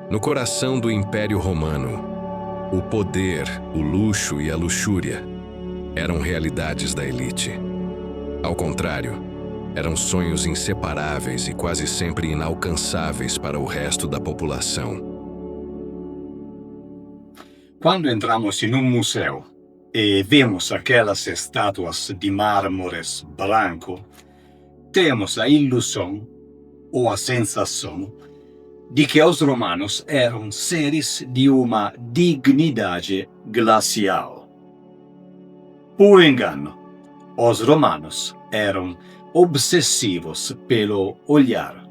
No coração do Império Romano, o poder, o luxo e a luxúria eram realidades da elite. Ao contrário, eram sonhos inseparáveis e quase sempre inalcançáveis para o resto da população. Quando entramos em um museu e vemos aquelas estátuas de mármores branco, temos a ilusão ou a sensação de que os romanos eram seres de uma dignidade glacial. Por engano, os romanos eram obsessivos pelo olhar.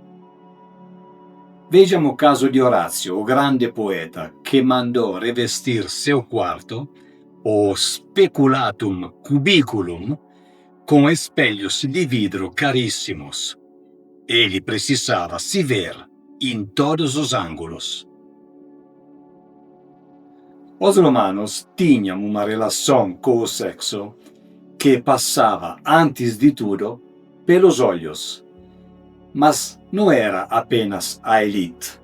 Vejam o caso de Orazio, o grande poeta, que mandou revestir seu quarto, o speculatum cubiculum, com espelhos de vidro caríssimos. Ele precisava se ver em todos os ângulos. Os romanos tinham uma relação com o sexo que passava, antes de tudo, pelos olhos. Mas não era apenas a elite.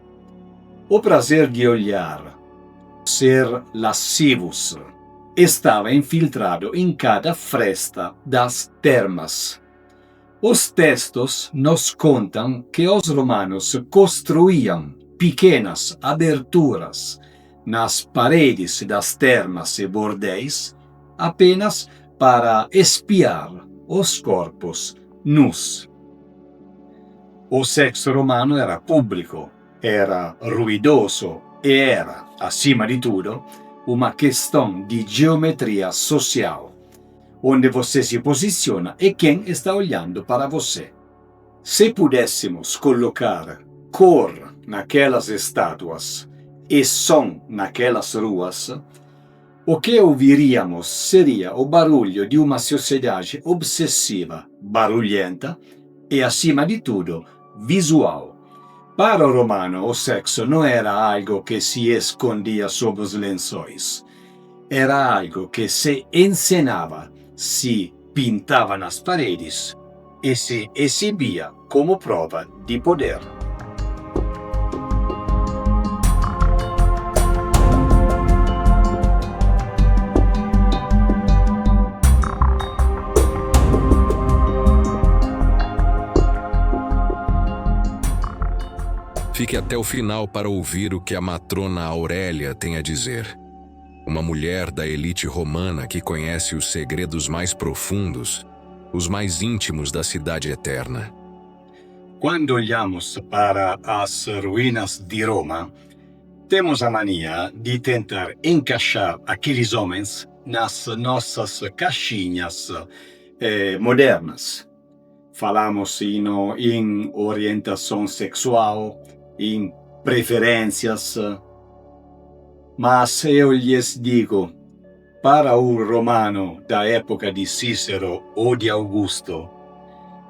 O prazer de olhar, ser lascivos, estava infiltrado em cada fresta das termas. Os textos nos contam que os romanos construíam pequenas aberturas nas paredes das termas e bordéis apenas para espiar os corpos nus. O sexo romano era público, era ruidoso e era, acima de tudo, uma questão de geometria social, onde você se posiciona e quem está olhando para você. Se pudéssemos colocar cor naquelas estátuas e som naquelas ruas, o que ouviríamos seria o barulho de uma sociedade obsessiva, barulhenta e, acima de tudo, visual. Para o romano, o sexo não era algo que se escondia sob os lençóis. Era algo que se encenava, se pintava nas paredes e se exibia como prova de poder. Fique até o final para ouvir o que a matrona Aurélia tem a dizer. Uma mulher da elite romana que conhece os segredos mais profundos, os mais íntimos da cidade eterna. Quando olhamos para as ruínas de Roma, temos a mania de tentar encaixar aqueles homens nas nossas caixinhas modernas. Falamos em orientação sexual, em preferências, mas eu lhes digo, para o romano da época de Cícero ou de Augusto,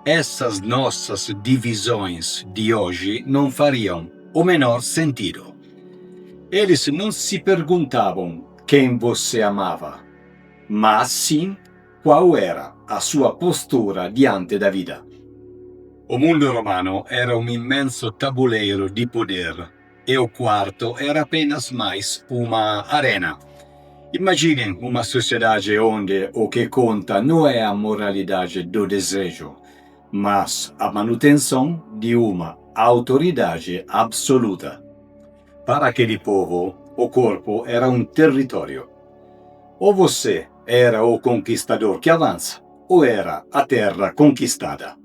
essas nossas divisões de hoje não fariam o menor sentido. Eles não se perguntavam quem você amava, mas sim qual era a sua postura diante da vida. O mundo romano era um imenso tabuleiro de poder e o quarto era apenas mais uma arena. Imaginem uma sociedade onde o que conta não é a moralidade do desejo, mas a manutenção de uma autoridade absoluta. Para aquele povo, o corpo era um território. Ou você era o conquistador que avança, ou era a terra conquistada.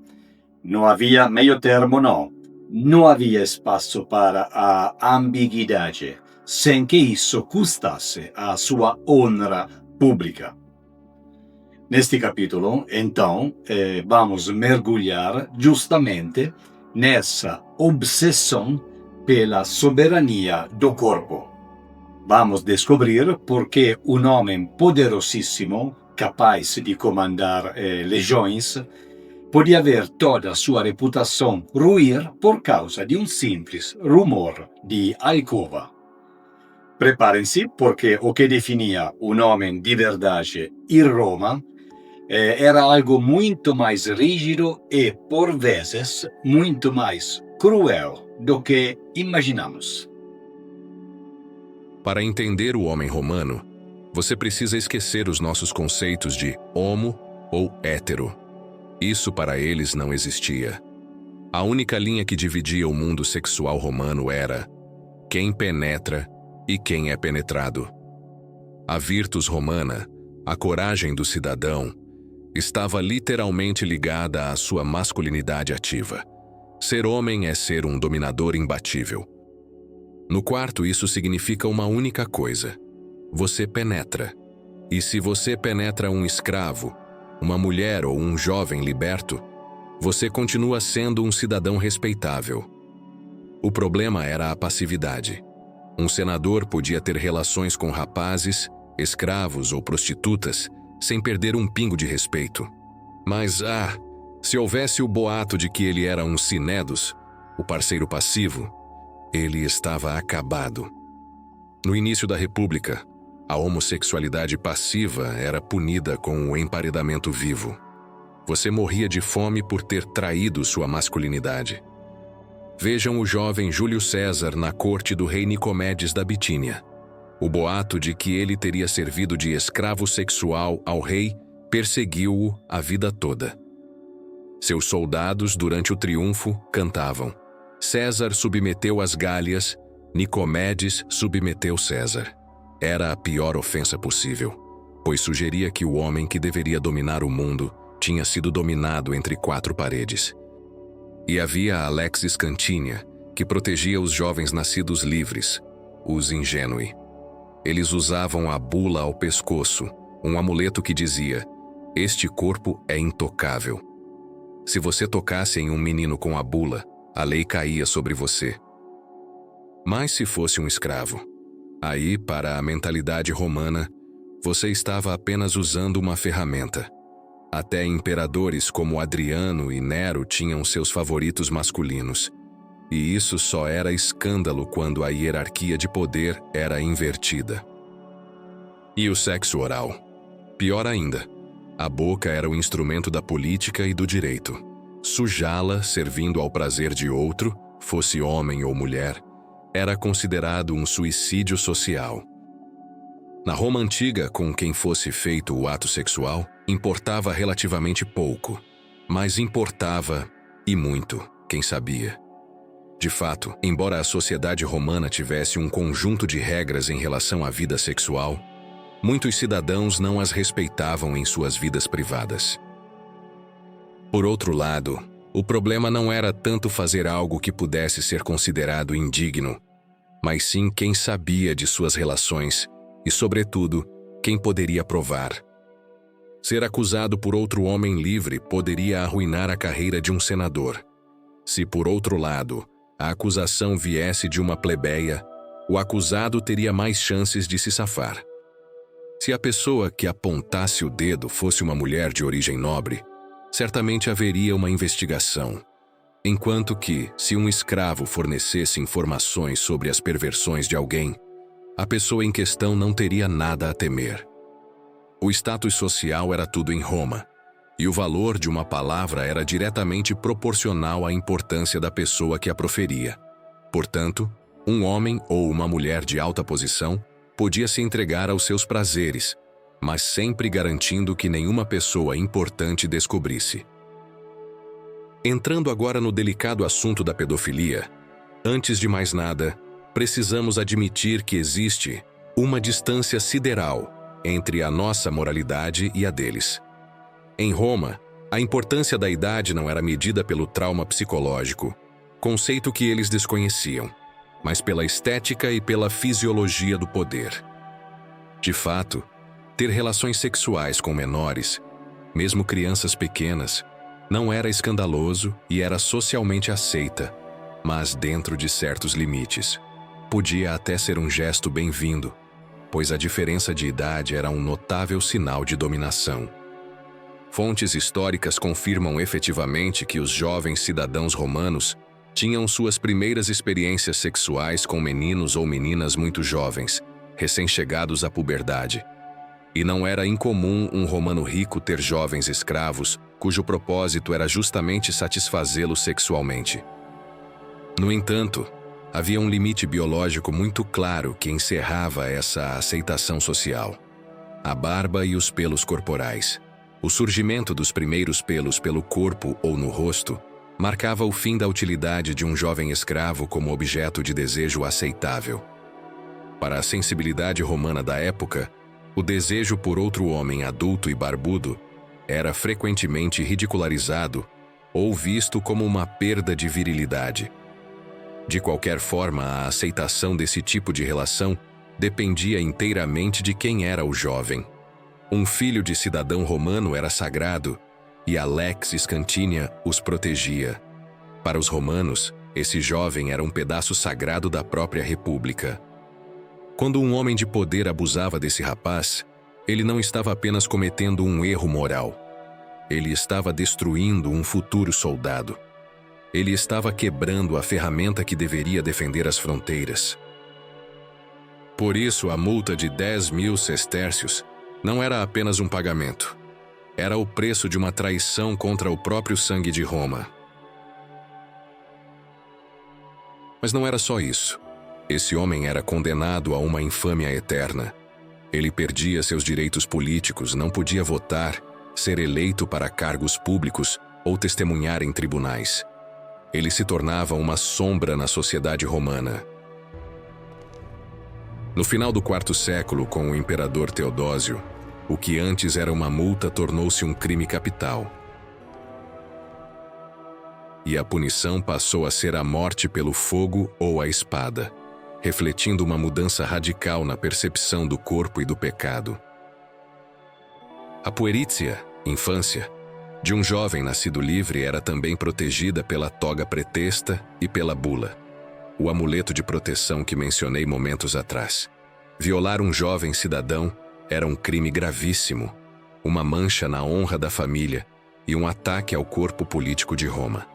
Não havia meio termo, não. Não havia espaço para a ambiguidade, sem que isso custasse a sua honra pública. Neste capítulo, então, vamos mergulhar justamente nessa obsessão pela soberania do corpo. Vamos descobrir por que um homem poderosíssimo, capaz de comandar legiões, podia ver toda a sua reputação ruir por causa de um simples rumor de alcova. Preparem-se, porque o que definia um homem de verdade em Roma era algo muito mais rígido e, por vezes, muito mais cruel do que imaginamos. Para entender o homem romano, você precisa esquecer os nossos conceitos de homo ou hétero. Isso para eles não existia. A única linha que dividia o mundo sexual romano era quem penetra e quem é penetrado. A virtus romana, a coragem do cidadão, estava literalmente ligada à sua masculinidade ativa. Ser homem é ser um dominador imbatível. No quarto, isso significa uma única coisa: você penetra. E se você penetra um escravo, uma mulher ou um jovem liberto, você continua sendo um cidadão respeitável. O problema era a passividade. Um senador podia ter relações com rapazes, escravos ou prostitutas sem perder um pingo de respeito. Mas, se houvesse o boato de que ele era um sinédos, o parceiro passivo, ele estava acabado. No início da República, a homossexualidade passiva era punida com o emparedamento vivo. Você morria de fome por ter traído sua masculinidade. Vejam o jovem Júlio César na corte do rei Nicomedes da Bitínia. O boato de que ele teria servido de escravo sexual ao rei perseguiu-o a vida toda. Seus soldados, durante o triunfo, cantavam: César submeteu as Gálias, Nicomedes submeteu César. Era a pior ofensa possível, pois sugeria que o homem que deveria dominar o mundo tinha sido dominado entre quatro paredes. E havia Alexis Cantinia, que protegia os jovens nascidos livres, os ingênui. Eles usavam a bula ao pescoço, um amuleto que dizia: este corpo é intocável. Se você tocasse em um menino com a bula, a lei caía sobre você. Mas se fosse um escravo, aí, para a mentalidade romana, você estava apenas usando uma ferramenta. Até imperadores como Adriano e Nero tinham seus favoritos masculinos. E isso só era escândalo quando a hierarquia de poder era invertida. E o sexo oral? Pior ainda, a boca era o instrumento da política e do direito. Sujá-la, servindo ao prazer de outro, fosse homem ou mulher, era considerado um suicídio social. Na Roma antiga, com quem fosse feito o ato sexual, importava relativamente pouco, mas importava, e muito, quem sabia. De fato, embora a sociedade romana tivesse um conjunto de regras em relação à vida sexual, muitos cidadãos não as respeitavam em suas vidas privadas. Por outro lado, o problema não era tanto fazer algo que pudesse ser considerado indigno, mas sim quem sabia de suas relações e, sobretudo, quem poderia provar. Ser acusado por outro homem livre poderia arruinar a carreira de um senador. Se, por outro lado, a acusação viesse de uma plebeia, o acusado teria mais chances de se safar. Se a pessoa que apontasse o dedo fosse uma mulher de origem nobre, certamente haveria uma investigação, enquanto que, se um escravo fornecesse informações sobre as perversões de alguém, a pessoa em questão não teria nada a temer. O status social era tudo em Roma, e o valor de uma palavra era diretamente proporcional à importância da pessoa que a proferia. Portanto, um homem ou uma mulher de alta posição podia se entregar aos seus prazeres, mas sempre garantindo que nenhuma pessoa importante descobrisse. Entrando agora no delicado assunto da pedofilia, antes de mais nada, precisamos admitir que existe uma distância sideral entre a nossa moralidade e a deles. Em Roma, a importância da idade não era medida pelo trauma psicológico, conceito que eles desconheciam, mas pela estética e pela fisiologia do poder. De fato, ter relações sexuais com menores, mesmo crianças pequenas, não era escandaloso e era socialmente aceita, mas dentro de certos limites. Podia até ser um gesto bem-vindo, pois a diferença de idade era um notável sinal de dominação. Fontes históricas confirmam efetivamente que os jovens cidadãos romanos tinham suas primeiras experiências sexuais com meninos ou meninas muito jovens, recém-chegados à puberdade. E não era incomum um romano rico ter jovens escravos, cujo propósito era justamente satisfazê-los sexualmente. No entanto, havia um limite biológico muito claro que encerrava essa aceitação social. A barba e os pelos corporais. O surgimento dos primeiros pelos pelo corpo ou no rosto marcava o fim da utilidade de um jovem escravo como objeto de desejo aceitável. Para a sensibilidade romana da época, o desejo por outro homem adulto e barbudo era frequentemente ridicularizado ou visto como uma perda de virilidade. De qualquer forma, a aceitação desse tipo de relação dependia inteiramente de quem era o jovem. Um filho de cidadão romano era sagrado e a lex scantinia os protegia. Para os romanos, esse jovem era um pedaço sagrado da própria república. Quando um homem de poder abusava desse rapaz, ele não estava apenas cometendo um erro moral. Ele estava destruindo um futuro soldado. Ele estava quebrando a ferramenta que deveria defender as fronteiras. Por isso, a multa de 10.000 sestércios não era apenas um pagamento. Era o preço de uma traição contra o próprio sangue de Roma. Mas não era só isso. Esse homem era condenado a uma infâmia eterna. Ele perdia seus direitos políticos, não podia votar, ser eleito para cargos públicos ou testemunhar em tribunais. Ele se tornava uma sombra na sociedade romana. No final do quarto século, com o imperador Teodósio, o que antes era uma multa tornou-se um crime capital. E a punição passou a ser a morte pelo fogo ou a espada, refletindo uma mudança radical na percepção do corpo e do pecado. A puerícia, infância, de um jovem nascido livre era também protegida pela toga pretexta e pela bula, o amuleto de proteção que mencionei momentos atrás. Violar um jovem cidadão era um crime gravíssimo, uma mancha na honra da família e um ataque ao corpo político de Roma.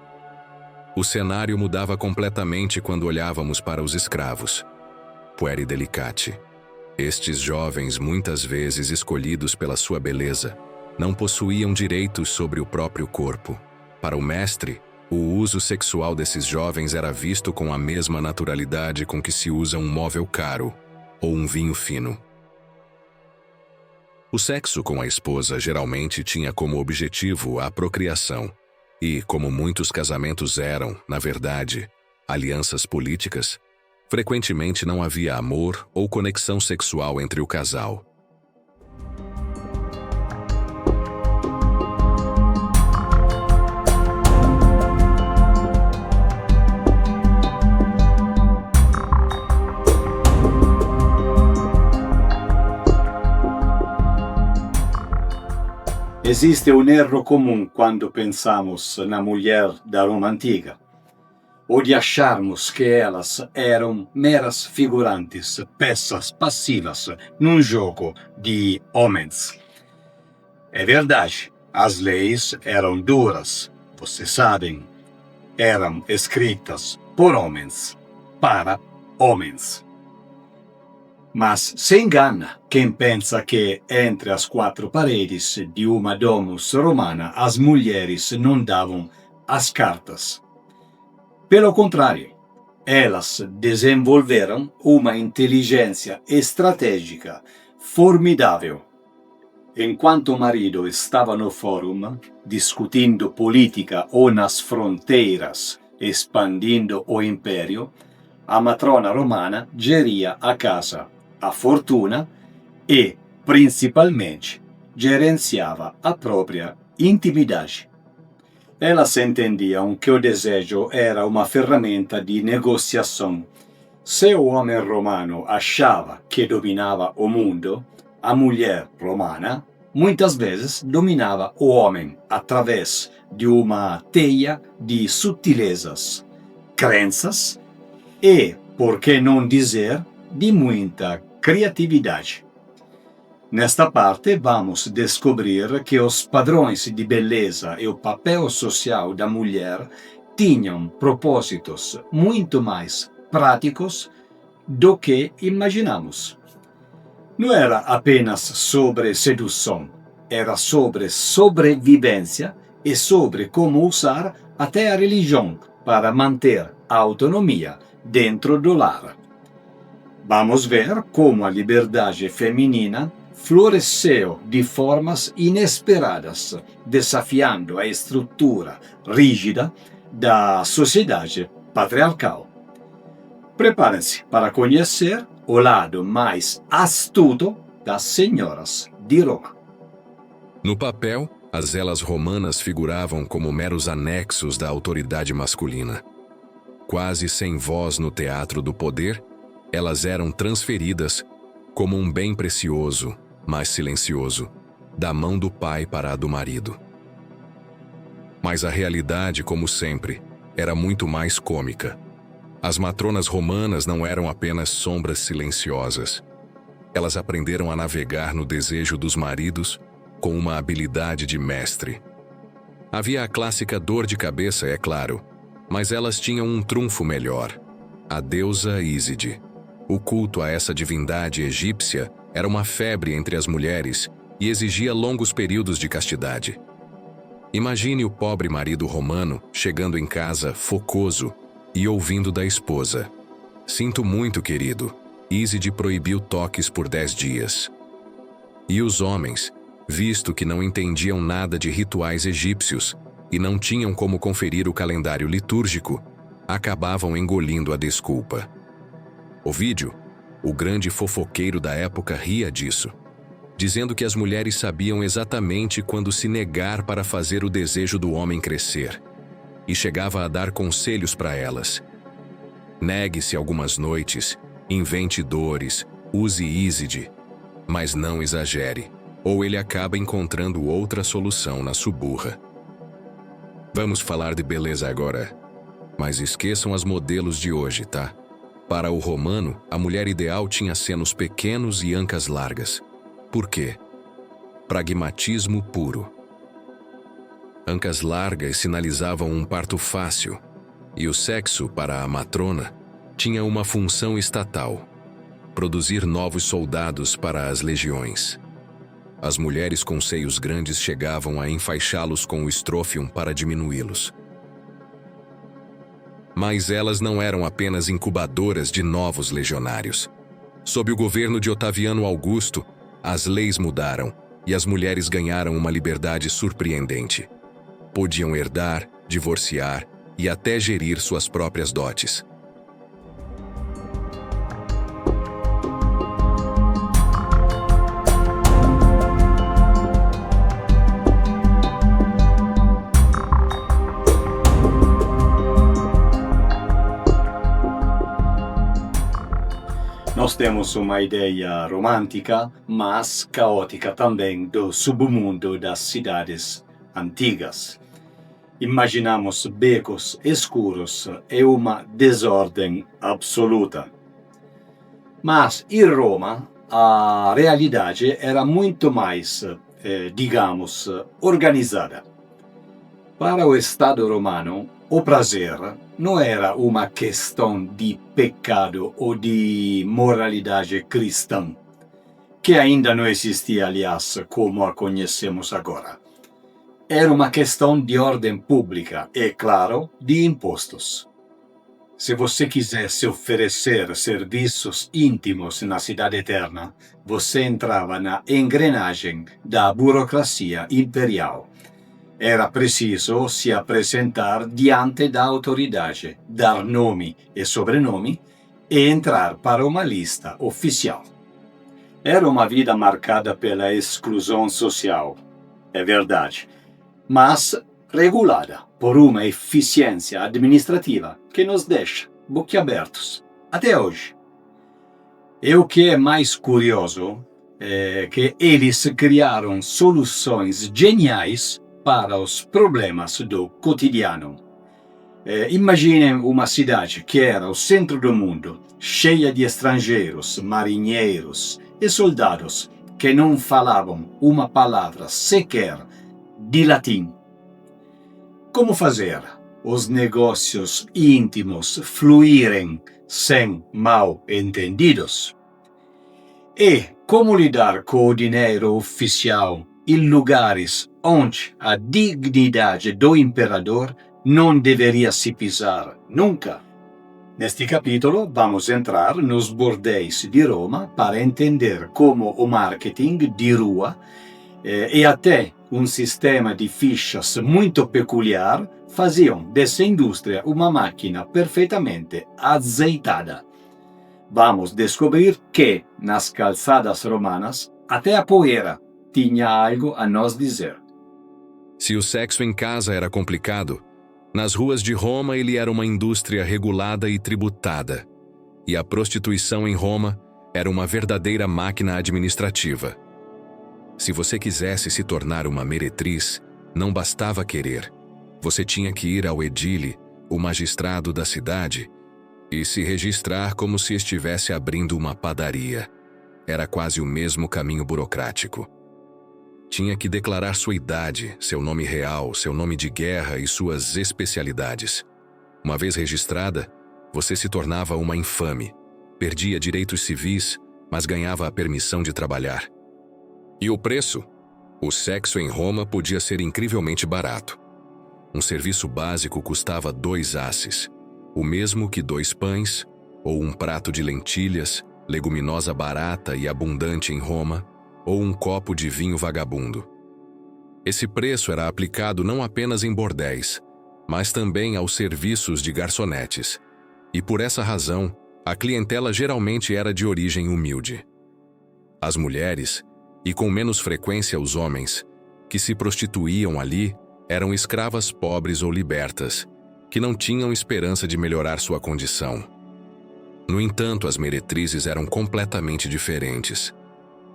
O cenário mudava completamente quando olhávamos para os escravos. Pueri delicati. Estes jovens, muitas vezes escolhidos pela sua beleza, não possuíam direitos sobre o próprio corpo. Para o mestre, o uso sexual desses jovens era visto com a mesma naturalidade com que se usa um móvel caro ou um vinho fino. O sexo com a esposa geralmente tinha como objetivo a procriação. E, como muitos casamentos eram, na verdade, alianças políticas, frequentemente não havia amor ou conexão sexual entre o casal. Existe um erro comum quando pensamos na mulher da Roma antiga, ou de acharmos que elas eram meras figurantes, peças passivas num jogo de homens. É verdade, as leis eram duras, vocês sabem, eram escritas por homens, para homens. Mas se engana quem pensa que entre as quatro paredes de uma domus romana as mulheres não davam as cartas. Pelo contrário, elas desenvolveram uma inteligência estratégica formidável. Enquanto o marido estava no fórum, discutindo política ou nas fronteiras, expandindo o império, a matrona romana geria a casa, a fortuna e, principalmente, gerenciava a própria intimidade. Elas entendiam que o desejo era uma ferramenta de negociação. Se o homem romano achava que dominava o mundo, a mulher romana muitas vezes dominava o homem através de uma teia de sutilezas, crenças e, por que não dizer, de muita criatividade. Nesta parte, vamos descobrir que os padrões de beleza e o papel social da mulher tinham propósitos muito mais práticos do que imaginamos. Não era apenas sobre sedução, era sobre sobrevivência e sobre como usar até a religião para manter autonomia dentro do lar. Vamos ver como a liberdade feminina floresceu de formas inesperadas, desafiando a estrutura rígida da sociedade patriarcal. Preparem-se para conhecer o lado mais astuto das senhoras de Roma. No papel, as elas romanas figuravam como meros anexos da autoridade masculina. Quase sem voz no teatro do poder, elas eram transferidas, como um bem precioso, mas silencioso, da mão do pai para a do marido. Mas a realidade, como sempre, era muito mais cômica. As matronas romanas não eram apenas sombras silenciosas. Elas aprenderam a navegar no desejo dos maridos com uma habilidade de mestre. Havia a clássica dor de cabeça, é claro, mas elas tinham um trunfo melhor: a deusa Íside. O culto a essa divindade egípcia era uma febre entre as mulheres e exigia longos períodos de castidade. Imagine o pobre marido romano chegando em casa focoso e ouvindo da esposa: "Sinto muito, querido. Íside proibiu toques por 10 dias. E os homens, visto que não entendiam nada de rituais egípcios e não tinham como conferir o calendário litúrgico, acabavam engolindo a desculpa. Ovídio, o grande fofoqueiro da época, ria disso, dizendo que as mulheres sabiam exatamente quando se negar para fazer o desejo do homem crescer, e chegava a dar conselhos para elas. Negue-se algumas noites, invente dores, use Íside, mas não exagere, ou ele acaba encontrando outra solução na suburra. Vamos falar de beleza agora, mas esqueçam as modelos de hoje, tá? Para o romano, a mulher ideal tinha senos pequenos e ancas largas. Por quê? Pragmatismo puro. Ancas largas sinalizavam um parto fácil, e o sexo, para a matrona, tinha uma função estatal: produzir novos soldados para as legiões. As mulheres com seios grandes chegavam a enfaixá-los com o estrófium para diminuí-los. Mas elas não eram apenas incubadoras de novos legionários. Sob o governo de Otaviano Augusto, as leis mudaram e as mulheres ganharam uma liberdade surpreendente. Podiam herdar, divorciar e até gerir suas próprias dotes. Nós temos uma ideia romântica, mas caótica também, do submundo das cidades antigas. Imaginamos becos escuros e uma desordem absoluta. Mas em Roma, a realidade era muito mais, digamos, organizada. Para o Estado romano, o prazer não era uma questão de pecado ou de moralidade cristã, que ainda não existia, aliás, como a conhecemos agora. Era uma questão de ordem pública e, claro, de impostos. Se você quisesse oferecer serviços íntimos na Cidade Eterna, você entrava na engrenagem da burocracia imperial. Era preciso se apresentar diante da autoridade, dar nome e sobrenome e entrar para uma lista oficial. Era uma vida marcada pela exclusão social, é verdade, mas regulada por uma eficiência administrativa que nos deixa boquiabertos até hoje. E o que é mais curioso é que eles criaram soluções geniais para os problemas do cotidiano. Imaginem uma cidade que era o centro do mundo, cheia de estrangeiros, marinheiros e soldados que não falavam uma palavra sequer de latim. Como fazer os negócios íntimos fluírem sem mal-entendidos? E como lidar com o dinheiro oficial em lugares onde a dignidade do imperador não deveria se pisar nunca? Neste capítulo, vamos entrar nos bordéis de Roma para entender como o marketing de rua e até um sistema de fichas muito peculiar faziam dessa indústria uma máquina perfeitamente azeitada. Vamos descobrir que, nas calçadas romanas, até a poeira tinha algo a nos dizer. Se o sexo em casa era complicado, nas ruas de Roma ele era uma indústria regulada e tributada, e a prostituição em Roma era uma verdadeira máquina administrativa. Se você quisesse se tornar uma meretriz, não bastava querer. Você tinha que ir ao edile, o magistrado da cidade, e se registrar como se estivesse abrindo uma padaria. Era quase o mesmo caminho burocrático. Tinha que declarar sua idade, seu nome real, seu nome de guerra e suas especialidades. Uma vez registrada, você se tornava uma infame, perdia direitos civis, mas ganhava a permissão de trabalhar. E o preço? O sexo em Roma podia ser incrivelmente barato. Um serviço básico custava 2 asses, o mesmo que 2 pães, ou um prato de lentilhas, leguminosa barata e abundante em Roma, ou um copo de vinho vagabundo. Esse preço era aplicado não apenas em bordéis, mas também aos serviços de garçonetes. E por essa razão, a clientela geralmente era de origem humilde. As mulheres, e com menos frequência os homens, que se prostituíam ali, eram escravas pobres ou libertas, que não tinham esperança de melhorar sua condição. No entanto, as meretrizes eram completamente diferentes.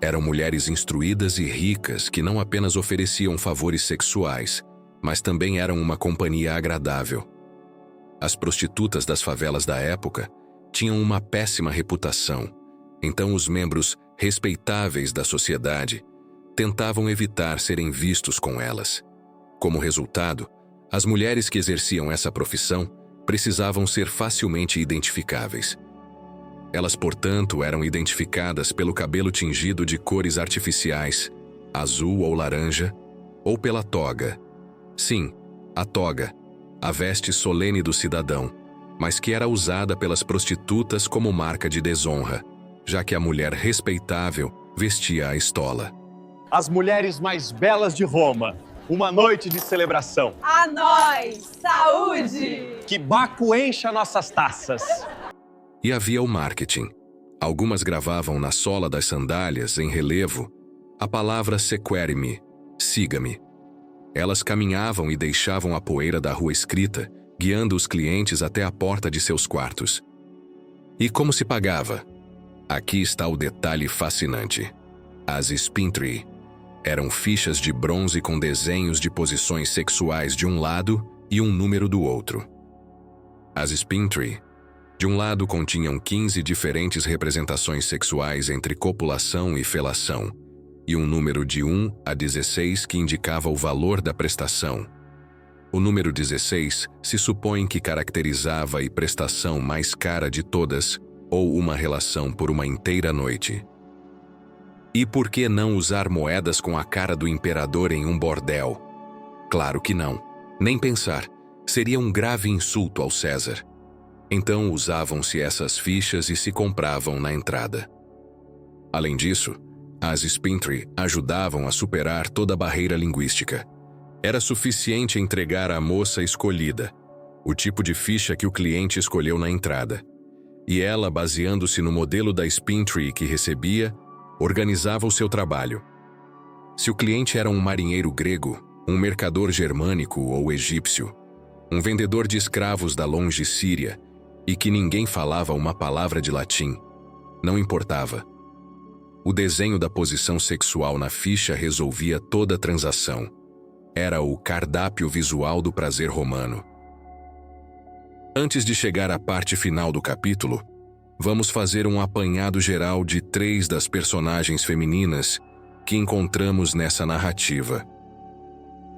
Eram mulheres instruídas e ricas que não apenas ofereciam favores sexuais, mas também eram uma companhia agradável. As prostitutas das favelas da época tinham uma péssima reputação, então os membros respeitáveis da sociedade tentavam evitar serem vistos com elas. Como resultado, as mulheres que exerciam essa profissão precisavam ser facilmente identificáveis. Elas, portanto, eram identificadas pelo cabelo tingido de cores artificiais, azul ou laranja, ou pela toga. Sim, a toga, a veste solene do cidadão, mas que era usada pelas prostitutas como marca de desonra, já que a mulher respeitável vestia a estola. As mulheres mais belas de Roma, uma noite de celebração. A nós, saúde! Que Baco encha nossas taças. E havia o marketing. Algumas gravavam na sola das sandálias, em relevo, a palavra sequere-me, siga-me. Elas caminhavam e deixavam a poeira da rua escrita, guiando os clientes até a porta de seus quartos. E como se pagava? Aqui está o detalhe fascinante. As spintree eram fichas de bronze com desenhos de posições sexuais de um lado e um número do outro. As spintree, de um lado, continham 15 diferentes representações sexuais entre copulação e felação, e um número de 1 a 16 que indicava o valor da prestação. O número 16 se supõe que caracterizava a prestação mais cara de todas, ou uma relação por uma inteira noite. E por que não usar moedas com a cara do imperador em um bordel? Claro que não. Nem pensar. Seria um grave insulto ao César. Então usavam-se essas fichas e se compravam na entrada. Além disso, as spintree ajudavam a superar toda barreira linguística. Era suficiente entregar à moça escolhida o tipo de ficha que o cliente escolheu na entrada, e ela, baseando-se no modelo da spintree que recebia, organizava o seu trabalho. Se o cliente era um marinheiro grego, um mercador germânico ou egípcio, um vendedor de escravos da longe Síria, e que ninguém falava uma palavra de latim, não importava. O desenho da posição sexual na ficha resolvia toda a transação. Era o cardápio visual do prazer romano. Antes de chegar à parte final do capítulo, vamos fazer um apanhado geral de 3 das personagens femininas que encontramos nessa narrativa.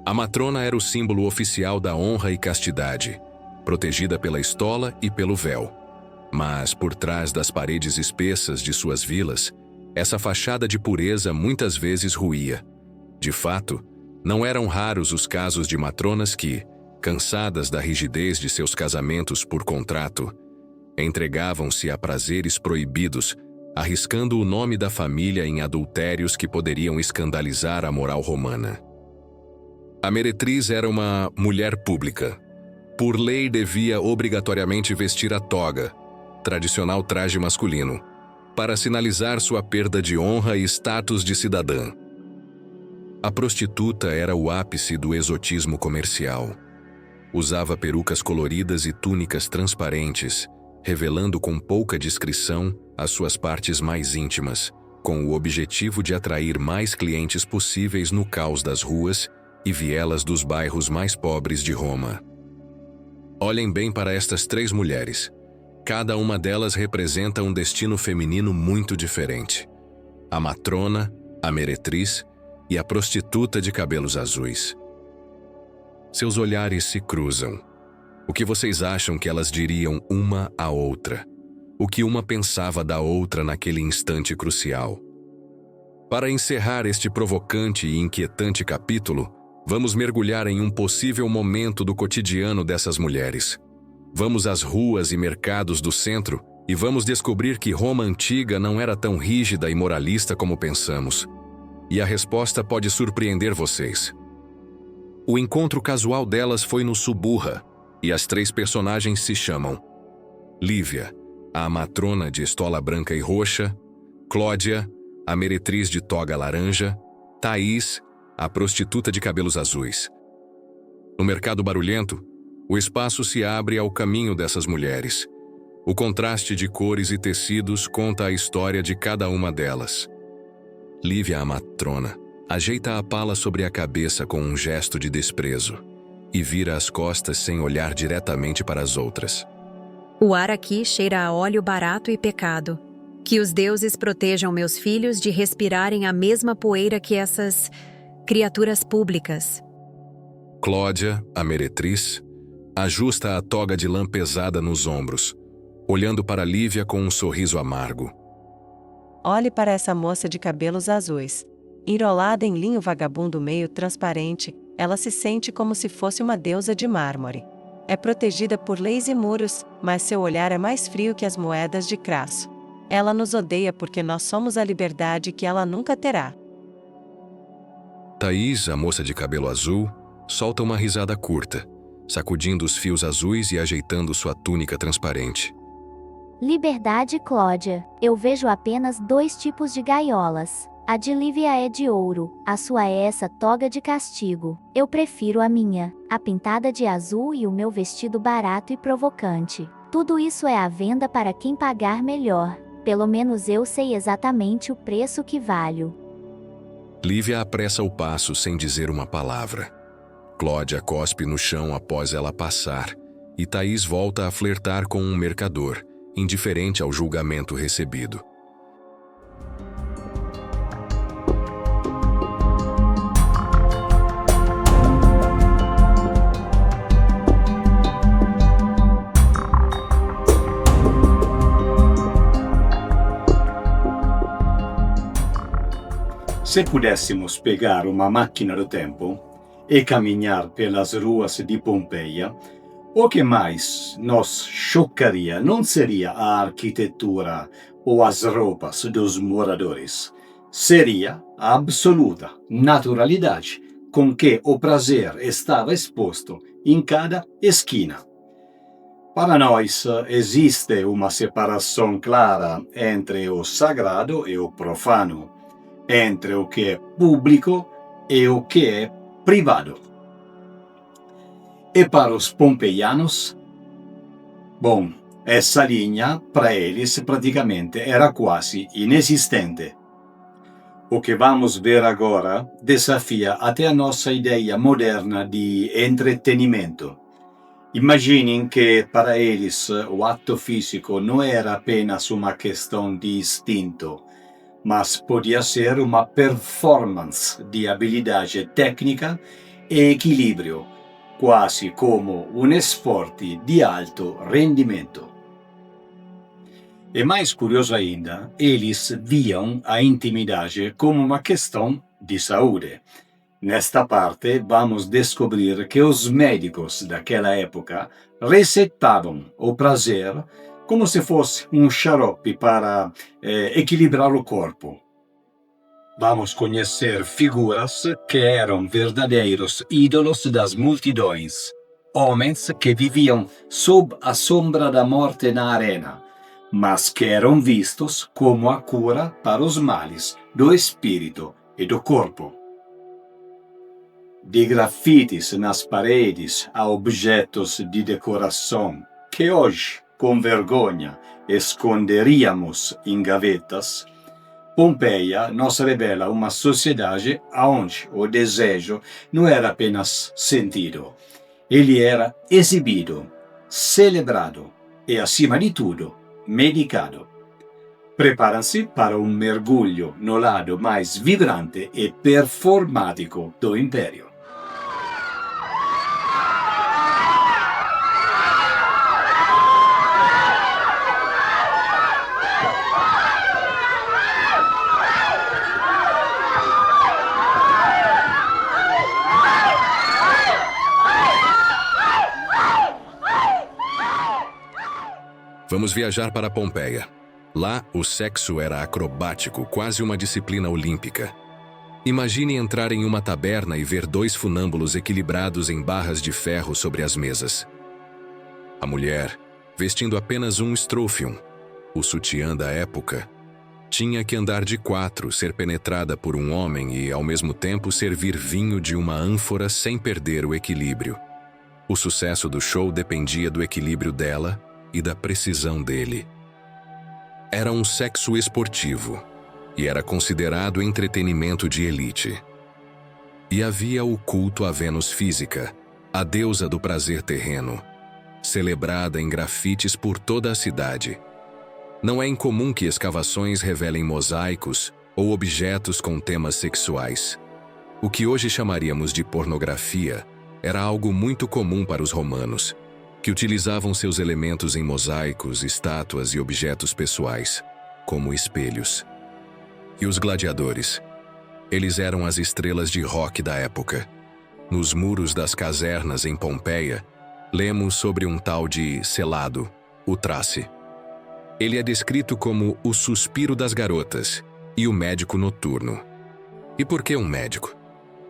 A matrona era o símbolo oficial da honra e castidade, protegida pela estola e pelo véu. Mas, por trás das paredes espessas de suas vilas, essa fachada de pureza muitas vezes ruía. De fato, não eram raros os casos de matronas que, cansadas da rigidez de seus casamentos por contrato, Entregavam-se a prazeres proibidos, arriscando o nome da família em adultérios que poderiam escandalizar a moral romana. A meretriz era uma mulher pública. Por lei, devia obrigatoriamente vestir a toga, tradicional traje masculino, para sinalizar sua perda de honra e status de cidadã. A prostituta era o ápice do exotismo comercial. Usava perucas coloridas e túnicas transparentes, revelando com pouca discrição as suas partes mais íntimas, com o objetivo de atrair mais clientes possíveis no caos das ruas e vielas dos bairros mais pobres de Roma. Olhem bem para estas 3 mulheres. Cada uma delas representa um destino feminino muito diferente. A matrona, a meretriz e a prostituta de cabelos azuis. Seus olhares se cruzam. O que vocês acham que elas diriam uma à outra? O que uma pensava da outra naquele instante crucial? Para encerrar este provocante e inquietante capítulo, vamos mergulhar em um possível momento do cotidiano dessas mulheres. Vamos às ruas e mercados do centro e vamos descobrir que Roma antiga não era tão rígida e moralista como pensamos. E a resposta pode surpreender vocês. O encontro casual delas foi no Suburra, e as 3 personagens se chamam Lívia, a matrona de estola branca e roxa, Clódia, a meretriz de toga laranja, Thaís, a prostituta de cabelos azuis. No mercado barulhento, o espaço se abre ao caminho dessas mulheres. O contraste de cores e tecidos conta a história de cada uma delas. Lívia, a matrona, ajeita a pala sobre a cabeça com um gesto de desprezo e vira as costas sem olhar diretamente para as outras. O ar aqui cheira a óleo barato e pecado. Que os deuses protejam meus filhos de respirarem a mesma poeira que essas criaturas públicas. Clódia, a meretriz, ajusta a toga de lã pesada nos ombros, olhando para Lívia com um sorriso amargo. Olhe para essa moça de cabelos azuis. Enrolada em linho vagabundo meio transparente, ela se sente como se fosse uma deusa de mármore. É protegida por leis e muros, mas seu olhar é mais frio que as moedas de Crasso. Ela nos odeia porque nós somos a liberdade que ela nunca terá. Thaís, a moça de cabelo azul, solta uma risada curta, sacudindo os fios azuis e ajeitando sua túnica transparente. Liberdade, Clódia. Eu vejo apenas 2 tipos de gaiolas. A de Lívia é de ouro, a sua é essa toga de castigo. Eu prefiro a minha, a pintada de azul e o meu vestido barato e provocante. Tudo isso é à venda para quem pagar melhor. Pelo menos eu sei exatamente o preço que valho. Lívia apressa o passo sem dizer uma palavra. Clódia cospe no chão após ela passar, e Thaís volta a flertar com um mercador, indiferente ao julgamento recebido. Se pudéssemos pegar uma máquina do tempo e caminhar pelas ruas de Pompeia, o que mais nos chocaria não seria a arquitetura ou as roupas dos moradores. Seria a absoluta naturalidade com que o prazer estava exposto em cada esquina. Para nós, existe uma separação clara entre o sagrado e o profano, entre o que é público e o que é privado. E para os pompeianos, bom, essa linha para eles praticamente era quase inexistente. O que vamos ver agora desafia até a nossa ideia moderna de entretenimento. Imaginem que para eles o ato físico não era apenas uma questão de instinto, mas podia ser uma performance de habilidade técnica e equilíbrio, quase como um esporte de alto rendimento. E mais curioso ainda, eles viam a intimidade como uma questão de saúde. Nesta parte, vamos descobrir que os médicos daquela época receitavam o prazer como se fosse um xarope para equilibrar o corpo. Vamos conhecer figuras que eram verdadeiros ídolos das multidões, homens que viviam sob a sombra da morte na arena, mas que eram vistos como a cura para os males do espírito e do corpo. De grafites nas paredes a objetos de decoração que hoje, com vergonha, esconderíamos em gavetas, Pompeia nos revela uma sociedade onde o desejo não era apenas sentido, ele era exibido, celebrado e, acima de tudo, medicado. Preparam-se para um mergulho no lado mais vibrante e performático do Império. Vamos viajar para Pompeia. Lá, o sexo era acrobático, quase uma disciplina olímpica. Imagine entrar em uma taberna e ver dois funâmbulos equilibrados em barras de ferro sobre as mesas. A mulher, vestindo apenas um strophium, o sutiã da época, tinha que andar de quatro, ser penetrada por um homem e, ao mesmo tempo, servir vinho de uma ânfora sem perder o equilíbrio. O sucesso do show dependia do equilíbrio dela e da precisão dele. Era um sexo esportivo e era considerado entretenimento de elite. E havia o culto à Vênus física, a deusa do prazer terreno, celebrada em grafites por toda a cidade. Não é incomum que escavações revelem mosaicos ou objetos com temas sexuais. O que hoje chamaríamos de pornografia era algo muito comum para os romanos, que utilizavam seus elementos em mosaicos, estátuas e objetos pessoais, como espelhos. E os gladiadores? Eles eram as estrelas de rock da época. Nos muros das casernas em Pompeia, lemos sobre um tal de Selado, o Trace. Ele é descrito como o suspiro das garotas e o médico noturno. E por que um médico?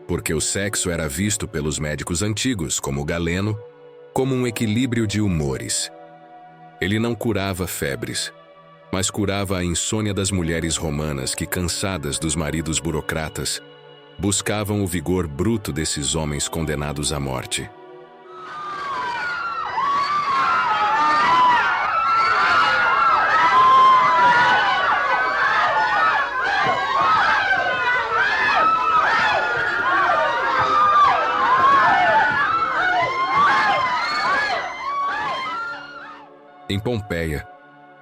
Porque o sexo era visto pelos médicos antigos, como Galeno, como um equilíbrio de humores. Ele não curava febres, mas curava a insônia das mulheres romanas que, cansadas dos maridos burocratas, buscavam o vigor bruto desses homens condenados à morte. Em Pompeia,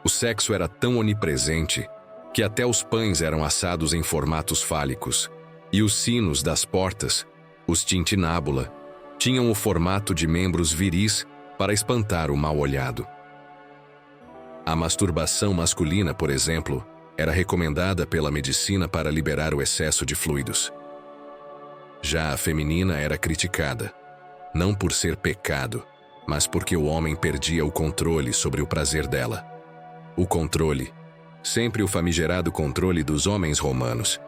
o sexo era tão onipresente que até os pães eram assados em formatos fálicos, e os sinos das portas, os tintinábula, tinham o formato de membros viris para espantar o mal-olhado. A masturbação masculina, por exemplo, era recomendada pela medicina para liberar o excesso de fluidos. Já a feminina era criticada, não por ser pecado, mas porque o homem perdia o controle sobre o prazer dela. O controle, sempre o famigerado controle dos homens romanos.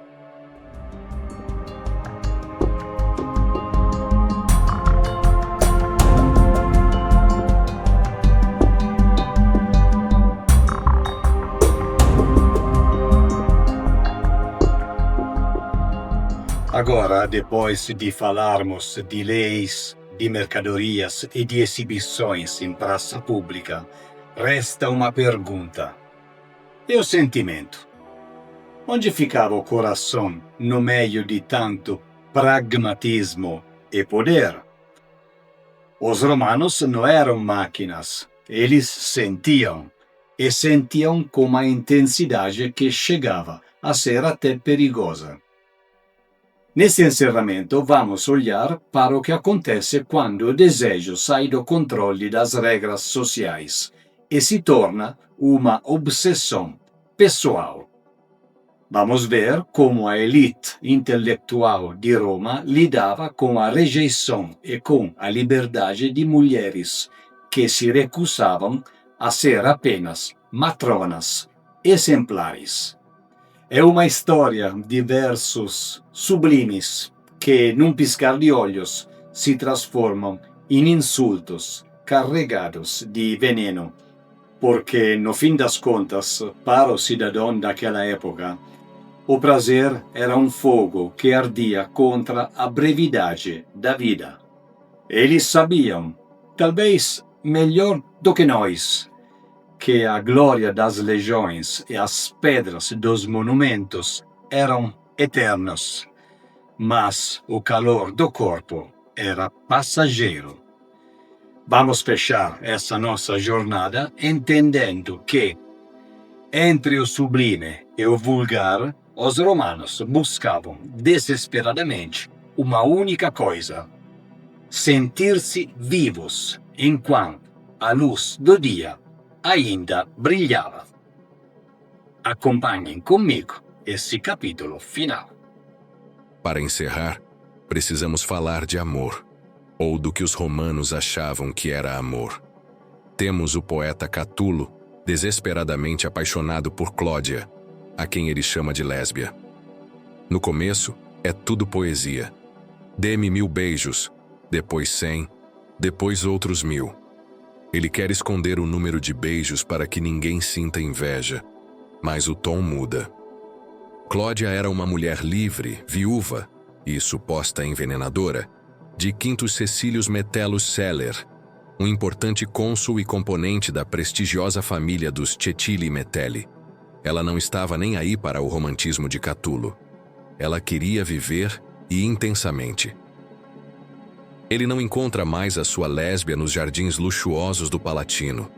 Agora, depois de falarmos de leis, de mercadorias e de exibições em praça pública, resta uma pergunta. E o sentimento? Onde ficava o coração no meio de tanto pragmatismo e poder? Os romanos não eram máquinas, eles sentiam, e sentiam com uma intensidade que chegava a ser até perigosa. Nesse encerramento, vamos olhar para o que acontece quando o desejo sai do controle das regras sociais e se torna uma obsessão pessoal. Vamos ver como a elite intelectual de Roma lidava com a rejeição e com a liberdade de mulheres que se recusavam a ser apenas matronas exemplares. É uma história de versos sublimes que, num piscar de olhos, se transformam em insultos carregados de veneno, porque, no fim das contas, para o cidadão daquela época, o prazer era um fogo que ardia contra a brevidade da vida. Eles sabiam, talvez melhor do que nós, que a glória das legiões e as pedras dos monumentos eram eternos, mas o calor do corpo era passageiro. Vamos fechar essa nossa jornada entendendo que, entre o sublime e o vulgar, os romanos buscavam desesperadamente uma única coisa: sentir-se vivos enquanto a luz do dia ainda brilhava. Acompanhem comigo esse capítulo final. Para encerrar, precisamos falar de amor, ou do que os romanos achavam que era amor. Temos o poeta Catulo, desesperadamente apaixonado por Clódia, a quem ele chama de lésbia. No começo, é tudo poesia. Dê-me 1000 beijos, depois 100, depois outros 1000. Ele quer esconder o número de beijos para que ninguém sinta inveja, mas o tom muda. Clódia era uma mulher livre, viúva e suposta envenenadora de Quintus Cecilius Metellus Celer, um importante cônsul e componente da prestigiosa família dos Cetili Metelli. Ela não estava nem aí para o romantismo de Catulo. Ela queria viver e intensamente. Ele não encontra mais a sua lésbia nos jardins luxuosos do Palatino.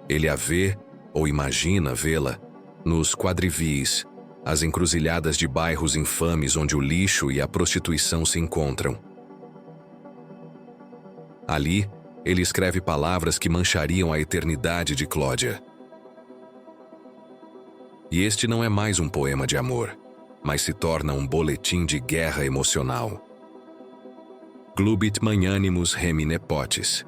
Ele a vê, ou imagina vê-la, nos quadrivies, as encruzilhadas de bairros infames onde o lixo e a prostituição se encontram. Ali, ele escreve palavras que manchariam a eternidade de Clódia. E este não é mais um poema de amor, mas se torna um boletim de guerra emocional. Glubit magnanimus remine potis.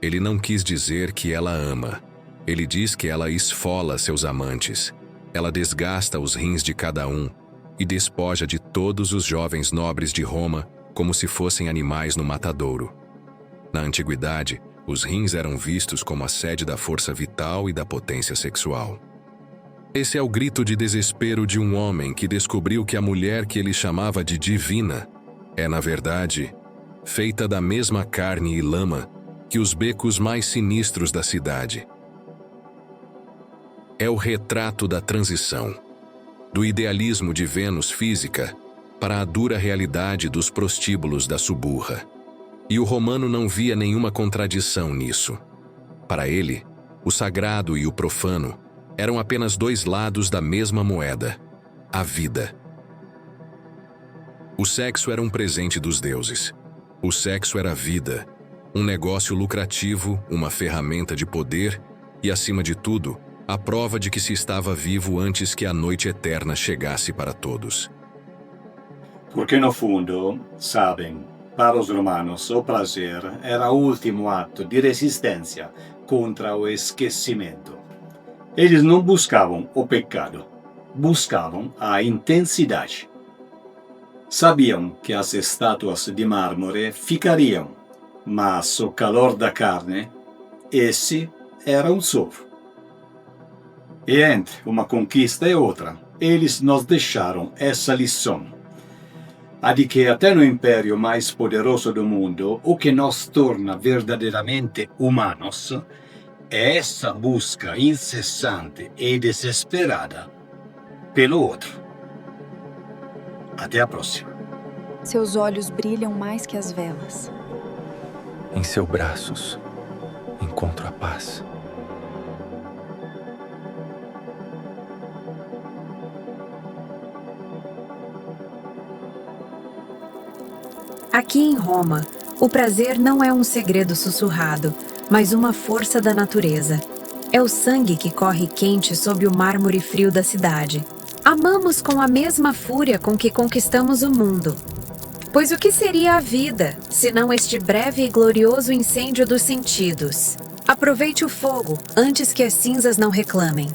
Ele não quis dizer que ela ama. Ele diz que ela esfola seus amantes. Ela desgasta os rins de cada um e despoja de todos os jovens nobres de Roma como se fossem animais no matadouro. Na antiguidade, os rins eram vistos como a sede da força vital e da potência sexual. Esse é o grito de desespero de um homem que descobriu que a mulher que ele chamava de divina é, na verdade, feita da mesma carne e lama que os becos mais sinistros da cidade. É o retrato da transição, do idealismo de Vênus física para a dura realidade dos prostíbulos da suburra. E o romano não via nenhuma contradição nisso. Para ele, o sagrado e o profano eram apenas dois lados da mesma moeda, a vida. O sexo era um presente dos deuses. O sexo era vida, um negócio lucrativo, uma ferramenta de poder e, acima de tudo, a prova de que se estava vivo antes que a noite eterna chegasse para todos. Porque, no fundo, sabem, para os romanos, o prazer era o último ato de resistência contra o esquecimento. Eles não buscavam o pecado, buscavam a intensidade. Sabiam que as estátuas de mármore ficariam, mas o calor da carne, esse era um sopro. E entre uma conquista e outra, eles nos deixaram essa lição: a de que até no império mais poderoso do mundo, o que nos torna verdadeiramente humanos é essa busca incessante e desesperada pelo outro. Até a próxima. Seus olhos brilham mais que as velas. Em seus braços encontro a paz. Aqui em Roma, o prazer não é um segredo sussurrado, mas uma força da natureza. É o sangue que corre quente sob o mármore frio da cidade. Amamos com a mesma fúria com que conquistamos o mundo. Pois o que seria a vida, se não este breve e glorioso incêndio dos sentidos? Aproveite o fogo antes que as cinzas não reclamem.